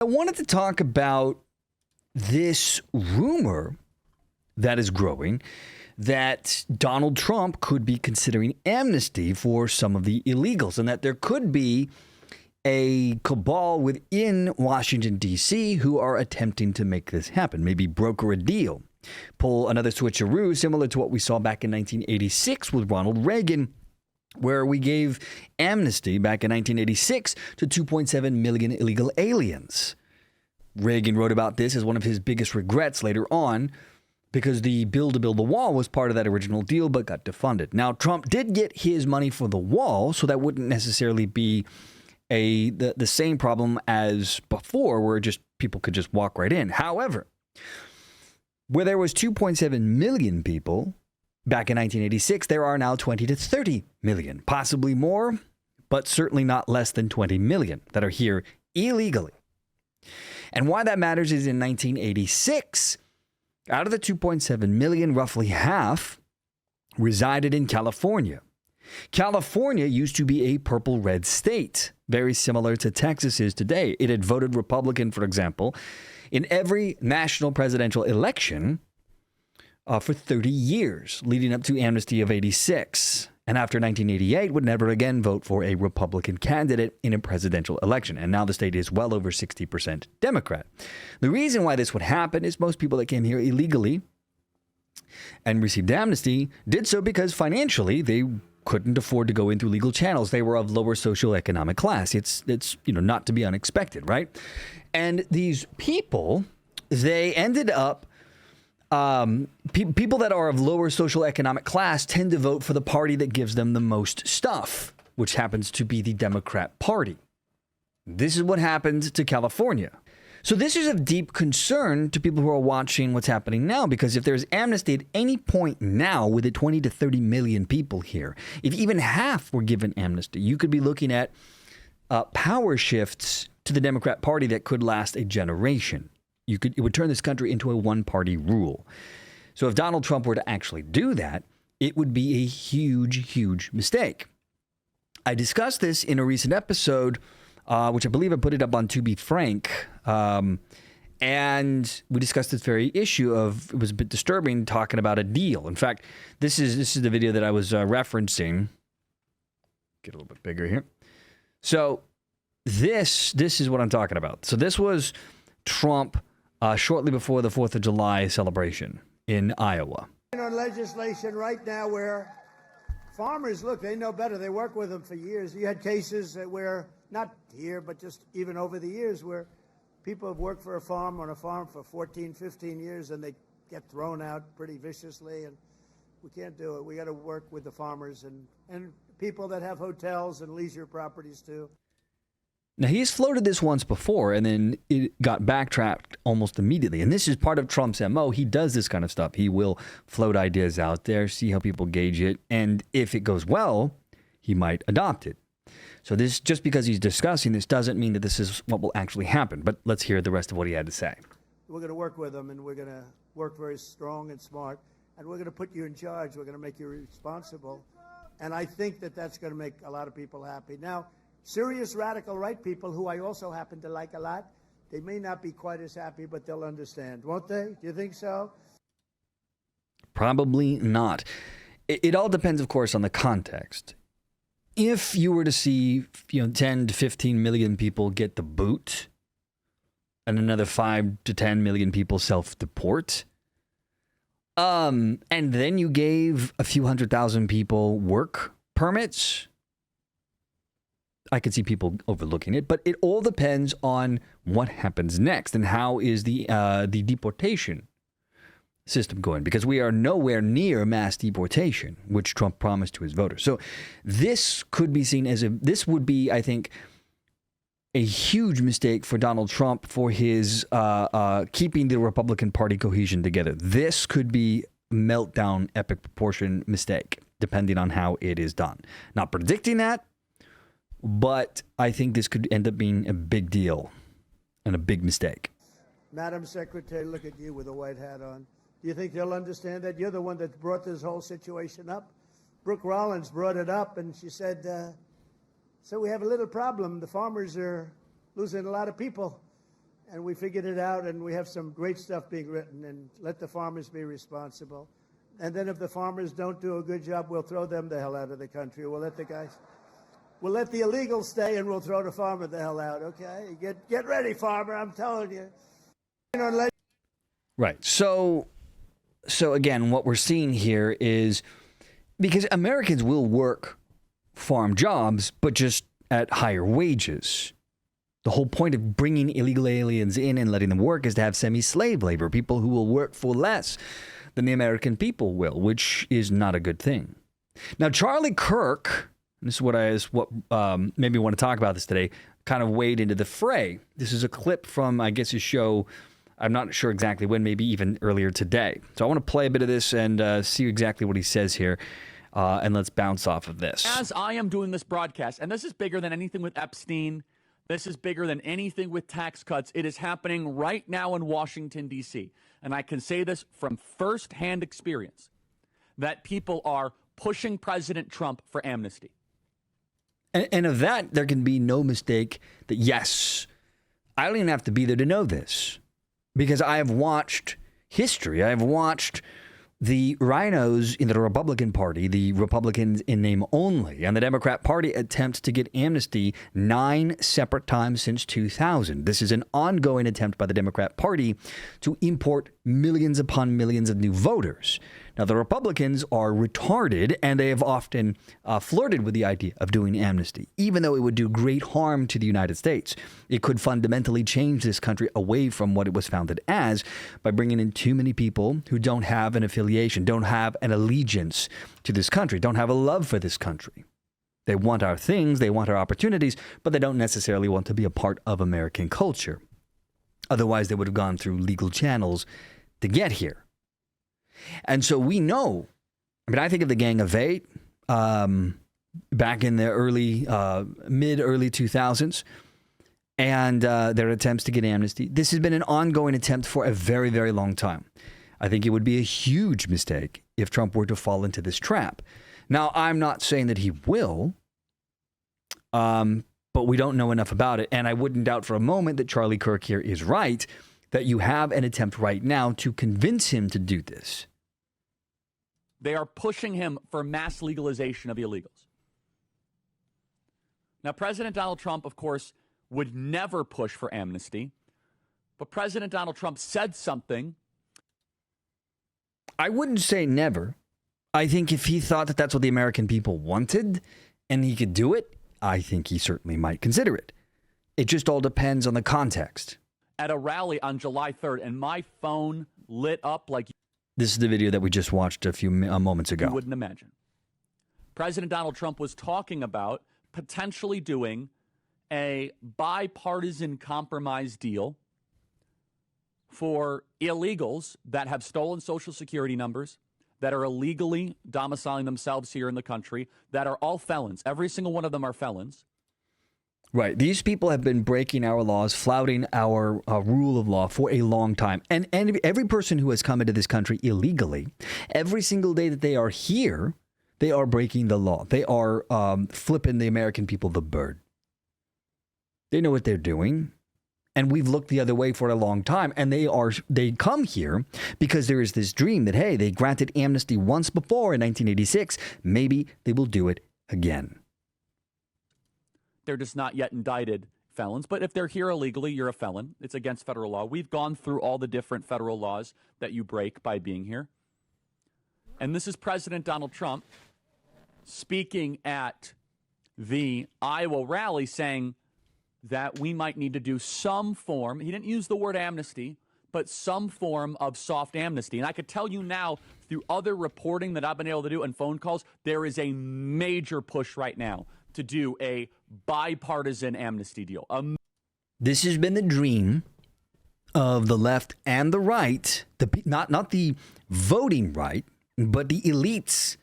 I wanted to talk about this rumor that is growing that Donald Trump could be considering amnesty for some of the illegals and that there could be a cabal within Washington, D.C. who are attempting to make this happen, maybe broker a deal, pull another switcheroo similar to what we saw back in 1986 with Ronald Reagan, where we gave amnesty back in 1986 to 2.7 million illegal aliens. Reagan wrote about this as one of his biggest regrets later on because the bill to build the wall was part of that original deal but got defunded. Now, Trump did get his money for the wall, so that wouldn't necessarily be the same problem as before where just people could just walk right in. However, where there was 2.7 million people back in 1986, there are now 20 to 30 million, possibly more, but certainly not less than 20 million that are here illegally. And why that matters is in 1986, out of the 2.7 million, roughly half resided in California. California used to be a purple-red state, very similar to Texas is today. It had voted Republican, for example, in every national presidential election for 30 years, leading up to amnesty of 86. And after 1988, would never again vote for a Republican candidate in a presidential election. And now the state is well over 60% Democrat. The reason why this would happen is most people that came here illegally and received amnesty did so because financially they couldn't afford to go in through legal channels. They were of lower socioeconomic class. It's not to be unexpected, right? And these people, they ended up people that are of lower social economic class tend to vote for the party that gives them the most stuff, which happens to be the Democrat Party. This is what happened to California. So this is of deep concern to people who are watching what's happening now, because if there's amnesty at any point now with the 20 to 30 million people here, if even half were given amnesty, you could be looking at power shifts to the Democrat Party that could last a generation. It would turn this country into a one-party rule. So if Donald Trump were to actually do that, it would be a huge, huge mistake. I discussed this in a recent episode, which I believe I put it up on To Be Frank. And we discussed this very issue of, it was a bit disturbing talking about a deal. In fact, this is the video that I was referencing. Get a little bit bigger here. So this is what I'm talking about. So this was Trump shortly before the 4th of July celebration in Iowa. On legislation right now where farmers, look, they know better. They work with them for years. You had cases where, not here, but just even over the years, where people have worked for on a farm for 14, 15 years, and they get thrown out pretty viciously, and we can't do it. We got to work with the farmers and people that have hotels and leisure properties, too. Now, he's floated this once before, and then it got backtracked almost immediately. And this is part of Trump's MO. He does this kind of stuff. He will float ideas out there, see how people gauge it. And if it goes well, he might adopt it. So this, just because he's discussing this doesn't mean that this is what will actually happen. But let's hear the rest of what he had to say. We're going to work with them, and we're going to work very strong and smart. And we're going to put you in charge. We're going to make you responsible. And I think that that's going to make a lot of people happy. Now, serious radical right people, who I also happen to like a lot, they may not be quite as happy, but they'll understand, won't they? Do you think so? Probably not. It all depends, of course, on the context. If you were to see 10 to 15 million people get the boot and another 5 to 10 million people self-deport, and then you gave a few 100,000 people work permits, I could see people overlooking it, but it all depends on what happens next and how is the deportation system going, because we are nowhere near mass deportation, which Trump promised to his voters. So this could be seen as this would be, I think, a huge mistake for Donald Trump for his keeping the Republican Party cohesion together. This could be meltdown, epic proportion mistake, depending on how it is done. Not predicting that, but I think this could end up being a big deal and a big mistake. Madam Secretary, look at you with a white hat on. Do you think they'll understand that? You're the one that brought this whole situation up. Brooke Rollins brought it up, and she said, so we have a little problem. The farmers are losing a lot of people. and we figured it out, and we have some great stuff being written, and let the farmers be responsible. And then if the farmers don't do a good job, we'll throw them the hell out of the country. We'll let the illegals stay, and we'll throw the farmer the hell out, okay? Get ready, farmer, I'm telling you. Right. So again, what we're seeing here is because Americans will work farm jobs, but just at higher wages. The whole point of bringing illegal aliens in and letting them work is to have semi-slave labor, people who will work for less than the American people will, which is not a good thing. Now, Charlie Kirk, and this is what made me want to talk about this today, kind of wade into the fray. This is a clip from, I guess, his show. I'm not sure exactly when, maybe even earlier today. So I want to play a bit of this and see exactly what he says here. And let's bounce off of this. As I am doing this broadcast, and this is bigger than anything with Epstein, this is bigger than anything with tax cuts. It is happening right now in Washington, D.C. And I can say this from firsthand experience, that people are pushing President Trump for amnesty. And of that, there can be no mistake that, yes, I don't even have to be there to know this. Because I have watched history. I have watched the rhinos in the Republican Party, the Republicans in name only, and the Democrat Party attempt to get amnesty 9 separate times since 2000. This is an ongoing attempt by the Democrat Party to import millions upon millions of new voters. Now, the Republicans are retarded, and they have often flirted with the idea of doing amnesty, even though it would do great harm to the United States. It could fundamentally change this country away from what it was founded as by bringing in too many people who don't have an affiliation, don't have an allegiance to this country, don't have a love for this country. They want our things, they want our opportunities, but they don't necessarily want to be a part of American culture. Otherwise, they would have gone through legal channels to get here. And so we know, I think of the Gang of Eight back in the mid-early 2000s and their attempts to get amnesty. This has been an ongoing attempt for a very, very long time. I think it would be a huge mistake if Trump were to fall into this trap. Now, I'm not saying that he will, but we don't know enough about it. And I wouldn't doubt for a moment that Charlie Kirk here is right, that you have an attempt right now to convince him to do this. They are pushing him for mass legalization of illegals. Now, President Donald Trump, of course, would never push for amnesty, but President Donald Trump said something. I wouldn't say never. I think if he thought that that's what the American people wanted and he could do it, I think he certainly might consider it. It just all depends on the context. At a rally on July 3rd, and my phone lit up like this is the video that we just watched a few moments ago. You wouldn't imagine. President Donald Trump was talking about potentially doing a bipartisan compromise deal for illegals that have stolen Social Security numbers, that are illegally domiciling themselves here in the country, that are all felons. Every single one of them are felons. Right. These people have been breaking our laws, flouting our rule of law for a long time. And every person who has come into this country illegally, every single day that they are here, they are breaking the law. They are flipping the American people the bird. They know what they're doing. And we've looked the other way for a long time. And they come here because there is this dream that, hey, they granted amnesty once before in 1986. Maybe they will do it again. They're just not yet indicted felons. But if they're here illegally, you're a felon. It's against federal law. We've gone through all the different federal laws that you break by being here. And this is President Donald Trump speaking at the Iowa rally saying that we might need to do some form, he didn't use the word amnesty, but some form of soft amnesty. And I could tell you now, through other reporting that I've been able to do and phone calls, there is a major push right now to do a bipartisan amnesty deal. This has been the dream of the left and the right, not the voting right, but the elites.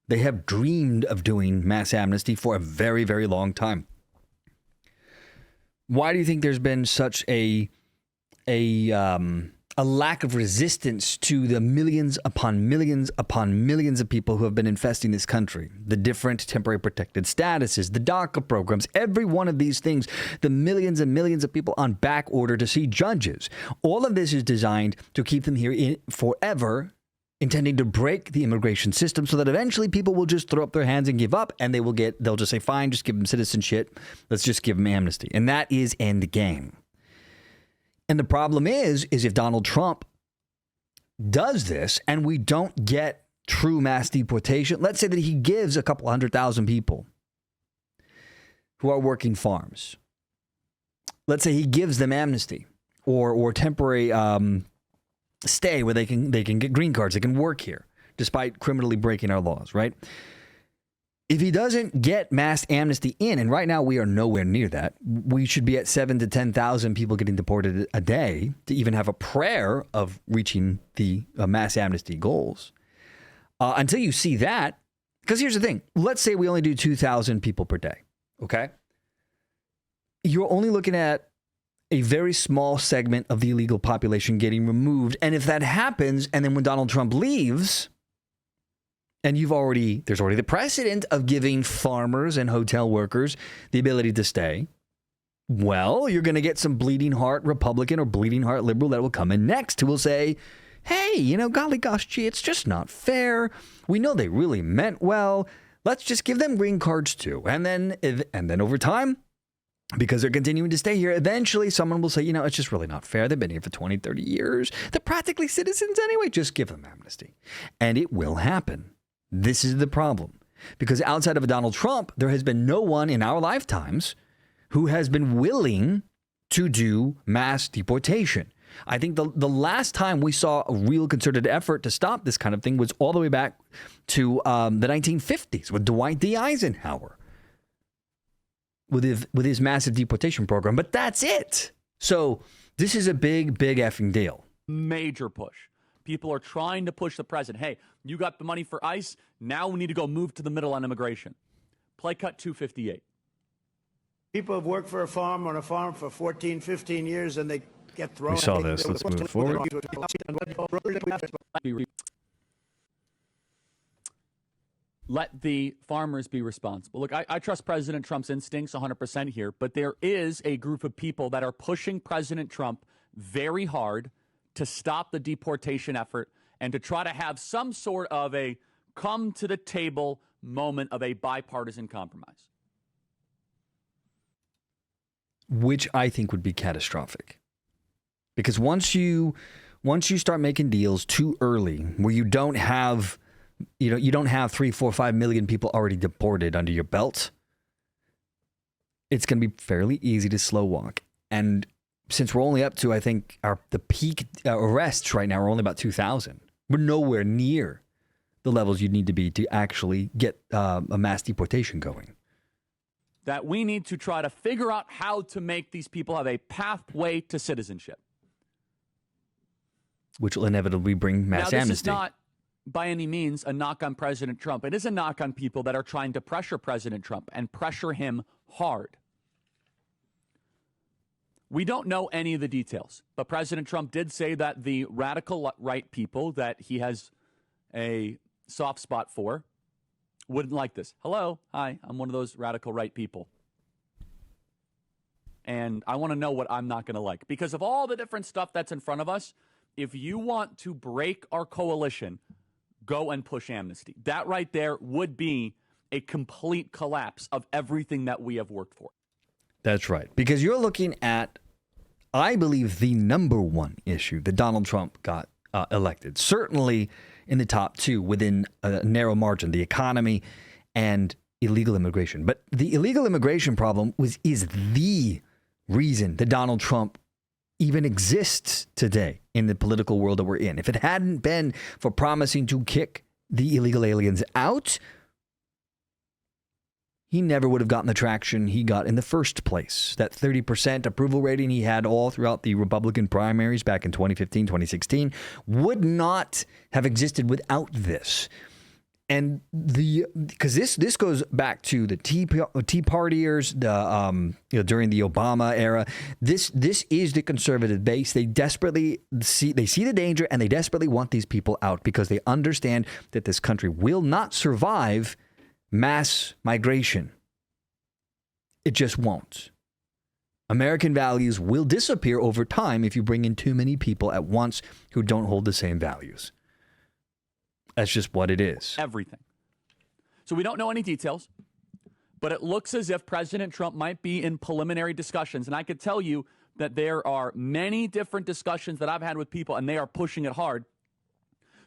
They have dreamed of doing mass amnesty for a very, very long time. Why do you think there's been such a a lack of resistance to the millions upon millions upon millions of people who have been infesting this country. The different temporary protected statuses, the DACA programs, every one of these things, the millions and millions of people on back order to see judges. All of this is designed to keep them here forever, intending to break the immigration system so that eventually people will just throw up their hands and give up, and they'll just say, fine, just give them citizenship. Let's just give them amnesty. And that is end game. And the problem is if Donald Trump does this and we don't get true mass deportation, let's say that he gives a couple 100,000 people who are working farms. Let's say he gives them amnesty or temporary stay where they can get green cards, they can work here despite criminally breaking our laws, right? If he doesn't get mass amnesty in, and right now we are nowhere near that, we should be at 7,000 to 10,000 people getting deported a day to even have a prayer of reaching the mass amnesty goals. Until you see that, because here's the thing, let's say we only do 2,000 people per day, okay? You're only looking at a very small segment of the illegal population getting removed. And if that happens, and then when Donald Trump leaves, and there's already the precedent of giving farmers and hotel workers the ability to stay. Well, you're going to get some bleeding heart Republican or bleeding heart liberal that will come in next who will say, hey, golly gosh, gee, it's just not fair. We know they really meant well. Let's just give them green cards too. And then over time, because they're continuing to stay here, eventually someone will say, it's just really not fair. They've been here for 20, 30 years. They're practically citizens anyway. Just give them amnesty. And it will happen. This is the problem, because outside of Donald Trump, there has been no one in our lifetimes who has been willing to do mass deportation. I think the last time we saw a real concerted effort to stop this kind of thing was all the way back to the 1950s with Dwight D. Eisenhower with his massive deportation program. But that's it. So this is a big, big effing deal. Major push. People are trying to push the president. Hey, you got the money for ICE. Now we need to go move to the middle on immigration. Play cut 258. People have worked on a farm for 14, 15 years, and they get thrown. We saw this. Let's move forward. Let the farmers be responsible. Look, I trust President Trump's instincts 100% here, but there is a group of people that are pushing President Trump very hard to stop the deportation effort and to try to have some sort of a come to the table moment of a bipartisan compromise. Which I think would be catastrophic. Because once you start making deals too early where you don't have 3, 4, 5 million people already deported under your belt, it's going to be fairly easy to slow walk. And since we're only up to, I think, the peak arrests right now are only about 2,000. We're nowhere near the levels you'd need to be to actually get a mass deportation going. That we need to try to figure out how to make these people have a pathway to citizenship. Which will inevitably bring mass amnesty. This is not by any means a knock on President Trump. It is a knock on people that are trying to pressure President Trump and pressure him hard. We don't know any of the details, but President Trump did say that the radical right people that he has a soft spot for wouldn't like this. Hello, hi, I'm one of those radical right people. And I want to know what I'm not going to like. Because of all the different stuff that's in front of us, if you want to break our coalition, go and push amnesty. That right there would be a complete collapse of everything that we have worked for. That's right. Because you're looking at, I believe, the number one issue that Donald Trump got elected. Certainly in the top two within a narrow margin, the economy and illegal immigration. But the illegal immigration problem is the reason that Donald Trump even exists today in the political world that we're in. If it hadn't been for promising to kick the illegal aliens out, he never would have gotten the traction he got in the first place. That 30% approval rating he had all throughout the Republican primaries back in 2015, 2016 would not have existed without this. And because this goes back to the Tea Partiers, during the Obama era. This is the conservative base. They desperately see the danger, and they desperately want these people out because they understand that this country will not survive mass migration. It just won't. American values will disappear over time if you bring in too many people at once who don't hold the same values. That's just what it is. Everything. So we don't know any details, but it looks as if President Trump might be in preliminary discussions. And I could tell you that there are many different discussions that I've had with people, and they are pushing it hard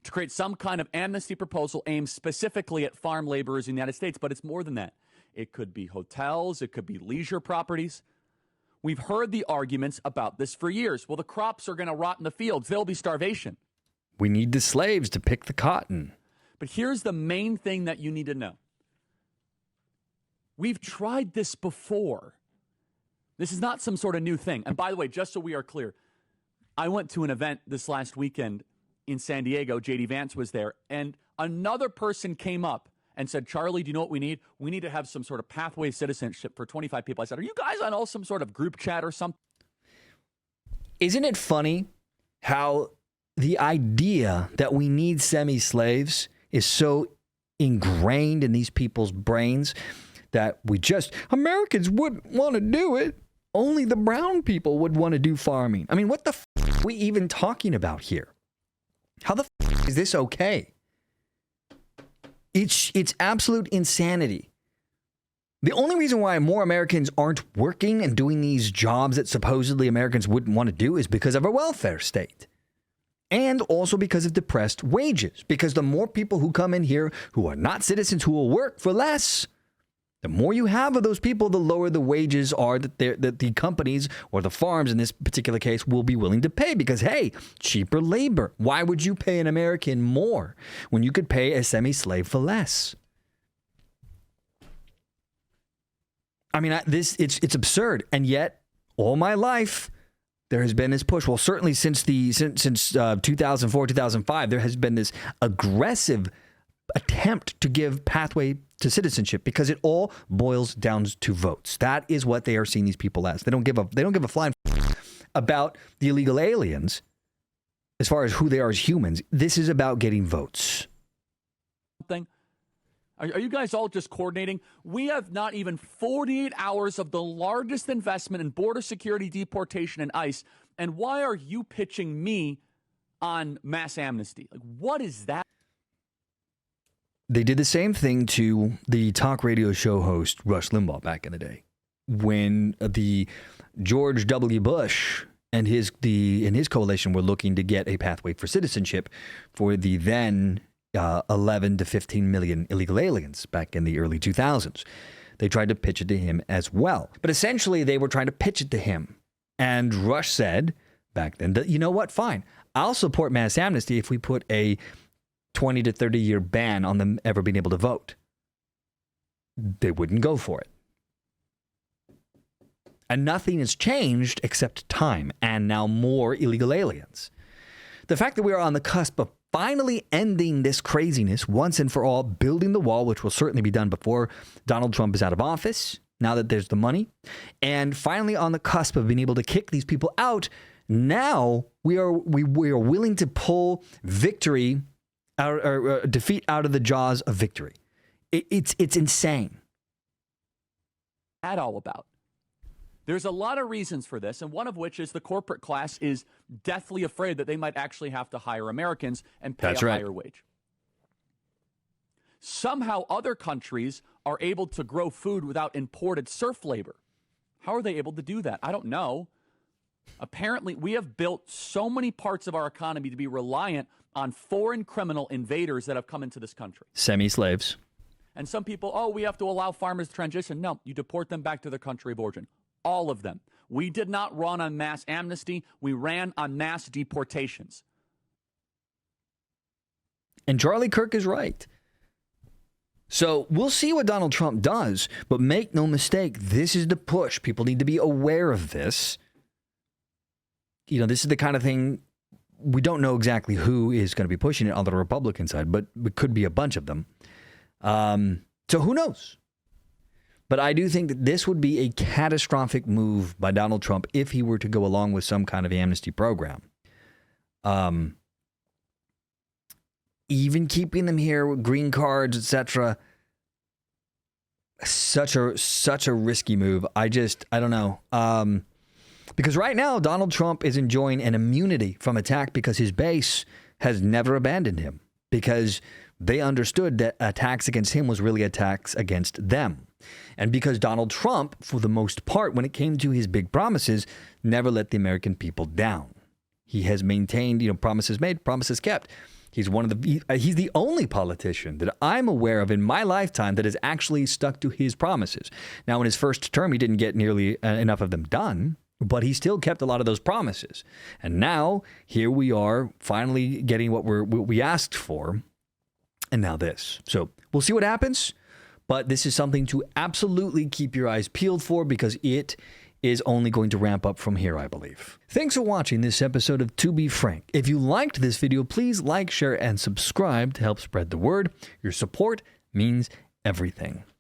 to create some kind of amnesty proposal aimed specifically at farm laborers in the United States. But it's more than that. It could be hotels. It could be leisure properties. We've heard the arguments about this for years. Well, the crops are going to rot in the fields. There'll be starvation. We need the slaves to pick the cotton. But here's the main thing that you need to know. We've tried this before. This is not some sort of new thing. And by the way, just so we are clear, I went to an event this last weekend in San Diego. J.D. Vance was there. And another person came up and said, Charlie, do you know what we need? We need to have some sort of pathway citizenship for 25 people. I said, are you guys on some sort of group chat or something? Isn't it funny how the idea that we need semi-slaves is so ingrained in these people's brains that Americans wouldn't want to do it. Only the brown people would want to do farming. I mean, what the are we even talking about here? How the is this okay? It's absolute insanity. The only reason why more Americans aren't working and doing these jobs that supposedly Americans wouldn't want to do is because of our welfare state. And also because of depressed wages. Because the more people who come in here who are not citizens who will work for less, the more you have of those people, the lower the wages are that the companies or the farms in this particular case will be willing to pay. Because, hey, cheaper labor. Why would you pay an American more when you could pay a semi-slave for less? I mean, it's absurd. And yet, all my life, there has been this push. Well, certainly since 2004, 2005, there has been this aggressive attempt to give pathway to citizenship because it all boils down to votes. That is what they are seeing these people as. They don't give a flying about the illegal aliens as far as who they are as humans. This is about getting votes. Are you guys all just coordinating? We have not even 48 hours of the largest investment in border security, deportation, and ICE. And why are you pitching me on mass amnesty? Like, what is that? They did the same thing to the talk radio show host Rush Limbaugh back in the day, when the George W. Bush and his coalition were looking to get a pathway for citizenship for the then 11 to 15 million illegal aliens back in the early 2000s. They tried to pitch it to him as well. But essentially, they were trying to pitch it to him. And Rush said back then, that, you know what, fine. I'll support mass amnesty if we put a 20 to 30 year ban on them ever being able to vote. They wouldn't go for it. And nothing has changed except time and now more illegal aliens. The fact that we are on the cusp of finally ending this craziness once and for all, building the wall, which will certainly be done before Donald Trump is out of office, now that there's the money, and finally on the cusp of being able to kick these people out, now we are willing to pull victory out, or defeat out of the jaws of victory. It's insane. That all about? There's a lot of reasons for this, and one of which is the corporate class is deathly afraid that they might actually have to hire Americans and pay a higher wage. Somehow other countries are able to grow food without imported serf labor. How are they able to do that? I don't know. Apparently, we have built so many parts of our economy to be reliant on foreign criminal invaders that have come into this country. Semi-slaves. And some people, we have to allow farmers to transition. No, you deport them back to their country of origin. All of them. We did not run on mass amnesty. We ran on mass deportations. And Charlie Kirk is right. So we'll see what Donald Trump does, but make no mistake, this is the push. People need to be aware of this. You know, this is the kind of thing we don't know exactly who is going to be pushing it on the Republican side, but it could be a bunch of them. So who knows? But I do think that this would be a catastrophic move by Donald Trump if he were to go along with some kind of amnesty program. Even keeping them here with green cards, etc. Such a risky move. I don't know. Because right now, Donald Trump is enjoying an immunity from attack because his base has never abandoned him, because they understood that attacks against him was really attacks against them. And because Donald Trump, for the most part, when it came to his big promises, never let the American people down. He has maintained, promises made, promises kept. He's he's the only politician that I'm aware of in my lifetime that has actually stuck to his promises. Now, in his first term, he didn't get nearly enough of them done, but he still kept a lot of those promises. And now here we are finally getting what we asked for. And now this. So we'll see what happens. But this is something to absolutely keep your eyes peeled for, because it is only going to ramp up from here, I believe. Thanks for watching this episode of To Be Frank. If you liked this video, please like, share, and subscribe to help spread the word. Your support means everything.